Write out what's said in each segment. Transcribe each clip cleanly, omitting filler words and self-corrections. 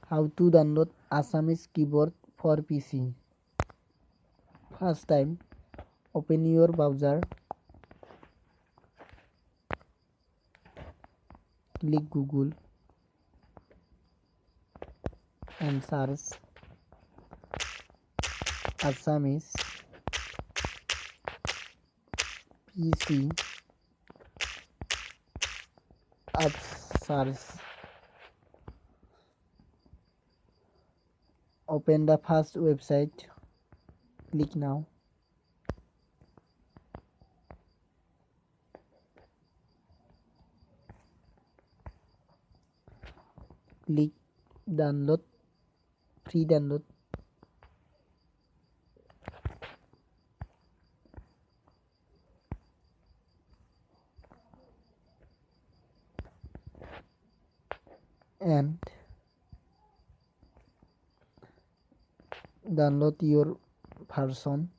How to download Assamese keyboard for PC. First time, open your browser, click Google and search Assamese PC apps search. Open the first website, click now. Click download, free download. And download your version.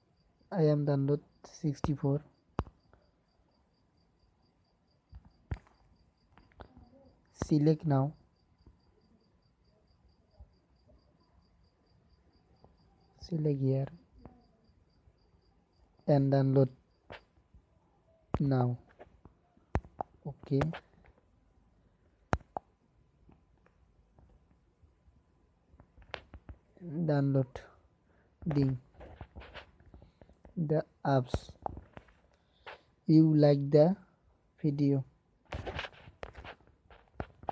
I am download 64. Select now. Select here and download now. Okay. Downloading the apps. You like the video?